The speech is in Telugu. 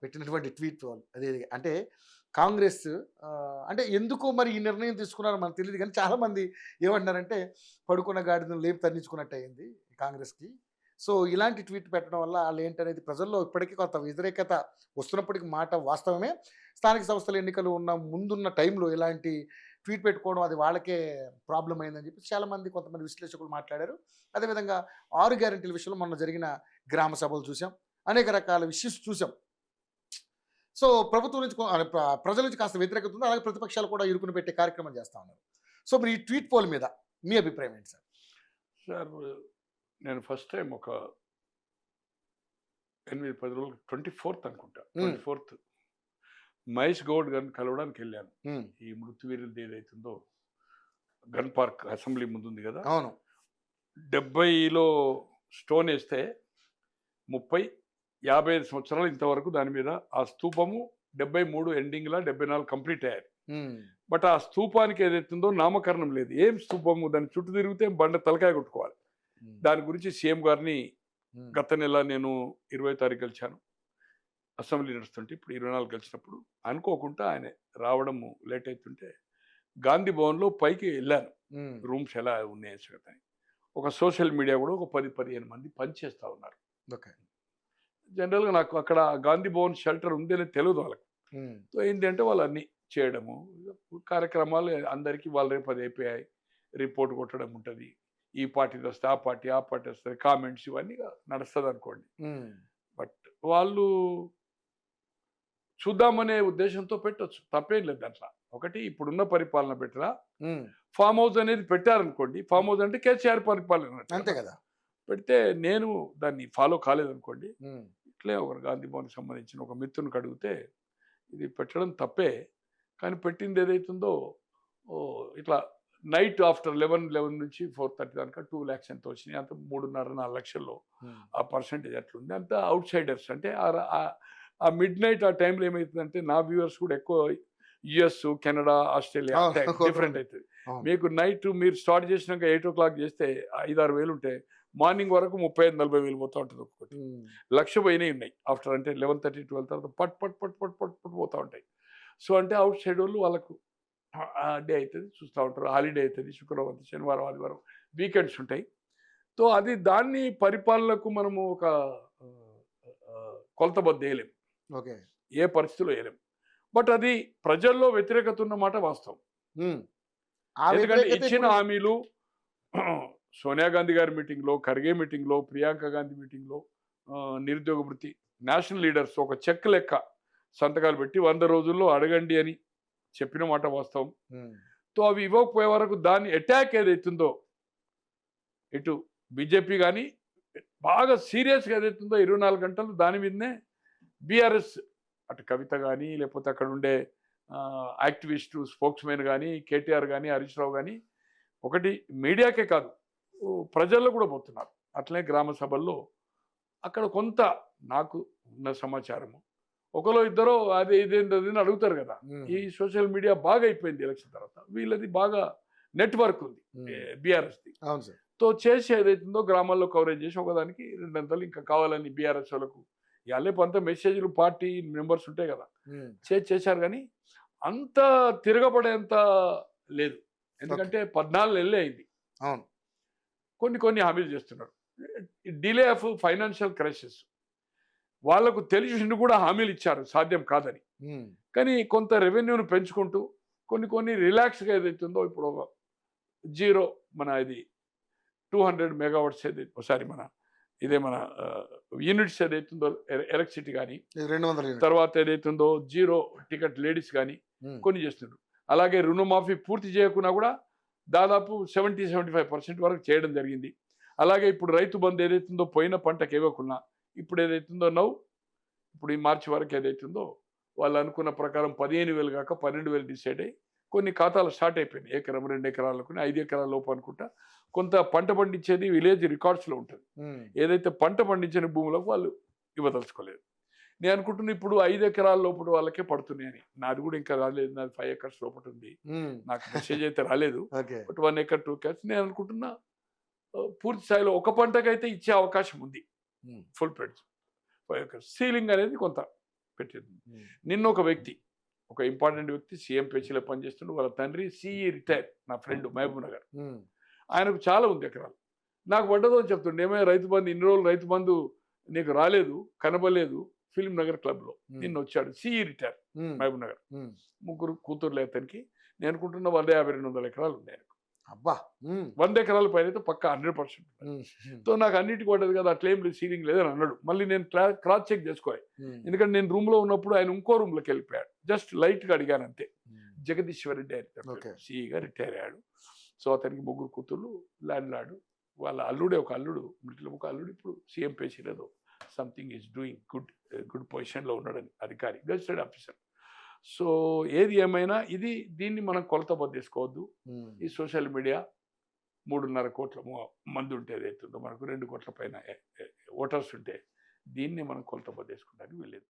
పెట్టినటువంటి ట్వీట్ అది అంటే కాంగ్రెస్ అంటే ఎందుకో మరి ఈ నిర్ణయం తీసుకున్నారో మనకు తెలియదు కానీ చాలామంది ఏమంటున్నారంటే పడుకున్న గాడిదను లేపి తన్నించుకున్నట్టు అయింది కాంగ్రెస్కి. సో ఇలాంటి ట్వీట్ పెట్టడం వల్ల వాళ్ళు ఏంటనేది ప్రజల్లో ఇప్పటికీ కొంత వ్యతిరేకత వస్తున్నప్పటికీ మాట వాస్తవమే. స్థానిక సంస్థల ఎన్నికలు ఉన్న ముందున్న టైంలో ఇలాంటి ట్వీట్ పెట్టుకోవడం అది వాళ్ళకే ప్రాబ్లం అయిందని చెప్పి చాలామంది కొంతమంది విశ్లేషకులు మాట్లాడారు. అదేవిధంగా 6 గ్యారెంటీల విషయంలో మొన్న జరిగిన గ్రామ సభలు చూసాం. అనేక రకాల ఇష్యూస్ చూసాం. సో ప్రభుత్వం నుంచి ప్రజల నుంచి కాస్త వ్యతిరేకత ఉంది. అలాగే ప్రతిపక్షాలు కూడా ఇరుకుని పెట్టే కార్యక్రమం చేస్తా ఉన్నారు. సో మరి ఈ ట్వీట్ పోల్ మీద మీ అభిప్రాయం ఏంటి సార్? సార్ నేను ఫస్ట్ టైం ఒక 8-10 రోజులు 24th అనుకుంటా 24th మహేష్ గౌడ్ గారిని కలవడానికి వెళ్ళాను. ఈ మృత్యువీరులది ఏదైతుందో గన్ పార్క్ అసెంబ్లీ ముందు ఉంది కదా, అవును 70లో స్టోన్ వేస్తే 55 సంవత్సరాలు ఇంతవరకు దాని మీద ఆ స్తూపము 73 ఎండింగ్లా 74 కంప్లీట్ అయ్యారు. బట్ ఆ స్తూపానికి ఏదైతుందో నామకరణం లేదు. ఏం స్తూపము, దాని చుట్టూ తిరిగితే బండ తలకాయ కొట్టుకోవాలి. దాని గురించి సీఎం గారిని గత నెల నేను 20వ తారీఖు కలిశాను. అసెంబ్లీ నడుస్తుంటే ఇప్పుడు 24 కలిసినప్పుడు అనుకోకుండా ఆయన రావడము లేట్ అవుతుంటే గాంధీ భవన్లో పైకి వెళ్ళాను. రూమ్స్ ఎలా ఉన్నాయి అని ఒక సోషల్ మీడియా కూడా ఒక 10-15 మంది పనిచేస్తూ ఉన్నారు. ఓకే, జనరల్గా నాకు అక్కడ గాంధీ భవన్ షెల్టర్ ఉంది అని తెలియదు వాళ్ళకి. సో ఏంటంటే వాళ్ళు అన్నీ చేయడము కార్యక్రమాలు అందరికీ వాళ్ళ రేపు అది అయిపోయాయి. రిపోర్ట్ కొట్టడం ఉంటుంది, ఈ పార్టీ వస్తే ఆ పార్టీ వస్తుంది, కామెంట్స్ ఇవన్నీ నడుస్తుంది అనుకోండి. బట్ వాళ్ళు చూద్దామనే ఉద్దేశంతో పెట్టచ్చు, తప్పేం లేదు దాంట్లో. ఒకటి ఇప్పుడున్న పరిపాలన పెట్టరా, ఫామ్ హౌస్ అనేది పెట్టారనుకోండి. ఫామ్ హౌస్ అంటే కేసీఆర్ పరిపాలన అంతే కదా, పెడితే నేను దాన్ని ఫాలో కాలేదనుకోండి. ఇట్లే ఒక గాంధీ భవన్కి సంబంధించిన ఒక మిత్రునికి అడిగితే ఇది పెట్టడం తప్పే, కానీ పెట్టింది ఏదైతుందో ఇట్లా నైట్ ఆఫ్టర్ 11 నుంచి 4:30 దాకా 2 lakhs ఎంత వచ్చినాయి, అంత 3.5-4 లక్షల్లో ఆ పర్సంటేజ్ అట్లుంది. అంత అవుట్ సైడర్స్ అంటే ఆ మిడ్ నైట్ ఆ టైంలో ఏమవుతుందంటే నా వ్యూవర్స్ కూడా ఎక్కువ యుఎస్, కెనడా, ఆస్ట్రేలియా డిఫరెంట్ అవుతుంది. మీకు నైట్ మీరు స్టార్ట్ చేసినాక 8 o'clock చేస్తే 5-6 వేలు ఉంటే మార్నింగ్ వరకు 35-40 వేలు పోతూ ఉంటుంది. ఒక్కొక్కటి 1,00,000 పోయినాయి ఉన్నాయి ఆఫ్టర్ అంటే 11:30-12 తర్వాత పట్ పట్ పట్ పట్ పట్ పట్ పోతూ ఉంటాయి. సో అంటే అవుట్ సైడ్ వాళ్ళు వాళ్ళకు డే అవుతుంది చూస్తూ ఉంటారు. హాలిడే అవుతుంది, శుక్రవారం, శనివారం, ఆదివారం వీకెండ్స్ ఉంటాయి. సో అది దాన్ని పరిపాలనకు మనము ఒక కొలతబద్ద వేయలేం, ఓకే, ఏ పరిస్థితిలో వేయలేం. బట్ అది ప్రజల్లో వ్యతిరేకత ఉన్నమాట వాస్తవం. ఎందుకంటే ఇచ్చిన హామీలు సోనియా గాంధీ గారి మీటింగ్లో, ఖర్గే మీటింగ్లో, ప్రియాంక గాంధీ మీటింగ్లో, నిరుద్యోగ వృత్తి నేషనల్ లీడర్స్ ఒక చెక్ లెక్క సంతకాలు పెట్టి 100 రోజుల్లో అడగండి అని చెప్పిన మాట వాస్తవం. సో అవి ఇవ్వకపోయే వరకు దాని అటాక్ ఏదైతుందో ఇటు బీజేపీ కానీ బాగా సీరియస్గా ఏదైతుందో 24 గంటలు దాని మీదనే బీఆర్ఎస్ అటు కవిత కానీ లేకపోతే అక్కడ ఉండే యాక్టివిస్టు స్పోక్స్మెన్ కానీ కేటీఆర్ కానీ హరీష్ రావు కానీ ఒకటి మీడియాకే కాదు ప్రజల్లో కూడా పోతున్నారు. అట్లనే గ్రామ సభల్లో అక్కడ కొంత నాకు ఉన్న సమాచారము ఒకరో ఇద్దరో అది ఇదేంటది అని అడుగుతారు కదా. ఈ సోషల్ మీడియా బాగా అయిపోయింది ఎలక్షన్ తర్వాత, వీళ్ళది బాగా నెట్వర్క్ ఉంది బీఆర్ఎస్ది. తో చేసి ఏదైతుందో గ్రామాల్లో కవరేజ్ చేసి ఒకదానికి 200 ఇంకా కావాలని బీఆర్ఎస్ వాళ్ళకు ఇవాళ అంత మెసేజ్లు పార్టీ మెంబర్స్ ఉంటాయి కదా చేశారు. కానీ అంత తిరగబడేంత లేదు, ఎందుకంటే 14 నెలలే అయింది. కొన్ని హామీలు చేస్తున్నారు. డిలే ఆఫ్ ఫైనాన్షియల్ క్రైసిస్ వాళ్ళకు తెలిసి కూడా హామీలు ఇచ్చారు సాధ్యం కాదని, కానీ కొంత రెవెన్యూను పెంచుకుంటూ కొన్ని రిలాక్స్గా ఏదైతుందో ఇప్పుడు ఒక జీరో మన ఇది 200 megawatts ఏదైతే ఒకసారి మన ఇదే మన యూనిట్స్ ఏదైతుందో ఎలక్ట్రిసిటీ కానీ, తర్వాత ఏదైతుందో జీరో టికెట్ లేడీస్ కానీ కొన్ని చేస్తున్నారు. అలాగే రుణమాఫీ పూర్తి చేయకుండా కూడా దాదాపు 70-75% వరకు చేయడం జరిగింది. అలాగే ఇప్పుడు రైతు బంధు ఏదైతుందో పోయిన పంటకు ఇవ్వకున్నా ఇప్పుడు ఏదైతుందో ఇప్పుడు ఈ మార్చి వరకు ఏదైతుందో వాళ్ళు అనుకున్న ప్రకారం 15,000 కాక 12,000 డిసైడ్ అయ్యి కొన్ని ఖాతాలు స్టార్ట్ అయిపోయినాయి. 1 ఎకరం 2 ఎకరాలకు 5 ఎకరాల లోపు అనుకుంటా. కొంత పంట పండించేది విలేజ్ రికార్డ్స్లో ఉంటుంది, ఏదైతే పంట పండించిన భూములకు వాళ్ళు ఇవ్వదలుచుకోలేదు. నేను అనుకుంటున్నా ఇప్పుడు 5 ఎకరాల లోపల వాళ్ళకే పడుతున్నాయని. నాది కూడా ఇంకా రాలేదు, నాది 5 acres లోపల ఉంది. నాకు మెసేజ్ అయితే రాలేదు. బట్ 1 acre 2 acres నేను అనుకుంటున్నా పూర్తి స్థాయిలో ఒక పంటకైతే ఇచ్చే అవకాశం ఉంది. ఫుల్ ప్రెడ్స్ 5 acres సీలింగ్ అనేది కొంత పెట్టింది. నిన్న ఒక వ్యక్తి, ఒక ఇంపార్టెంట్ వ్యక్తి సీఎం పేచీలో పనిచేస్తుండే, వాళ్ళ తండ్రి సిఈ రిటైర్, నా ఫ్రెండ్ మహబూబ్ నగర్, ఆయనకు చాలా ఉంది ఎకరాలు. నాకు పడ్డదో అని చెప్తుండే, ఏమైనా రైతు బంధు ఇన్ని రోజులు రైతు బంధు నీకు రాలేదు, కనబడలేదు, ఫిలిం నగర్ క్లబ్లో నిన్న వచ్చాడు, సిఈ రిటైర్ మహబూబ్ నగర్, 3 కూతుర్లు అతనికి. నేను అనుకుంటున్న 150-200 ఎకరాలు ఉన్నాయి ఆయనకు. అబ్బా 100 ఎకరాల పైన అయితే పక్కా 100%. సో నాకు అన్నిటికీ పడ్డది కదా, అట్లేం లేదు, సీలింగ్ లేదని అన్నాడు. మళ్ళీ నేను క్రాస్ చెక్ చేసుకోవాలి, ఎందుకంటే నేను రూమ్లో ఉన్నప్పుడు ఆయన ఇంకో రూమ్లోకి వెళ్ళిపోయాడు. జస్ట్ లైట్గా అడిగాను అంతే. జగదీశ్వర్ రెడ్డి ఆయన సిఈగా రిటైర్ అయ్యాడు. సో అతనికి 3 కూతుర్లు, ల్యాండ్ లార్డు, వాళ్ళ అల్లుడే ఒక అల్లుడు, మిడిల్ ఒక అల్లుడు ఇప్పుడు సీఎం పేషీలో సంథింగ్ ఈజ్ డూయింగ్ గుడ్ పొజిషన్లో ఉన్నాడని అధికారి, గెజిటెడ్ ఆఫీసర్. సో ఏది ఏమైనా దీన్ని మనం కొలత తీసుకోవద్దు. ఈ సోషల్ మీడియా 3.5 కోట్ల మంది ఉంటే ఏదైతుందో, మనకు 2 కోట్ల పైన ఓటర్స్ ఉంటే దీన్ని మనం కొలత తీసుకుంటానికి వెళ్ళేది.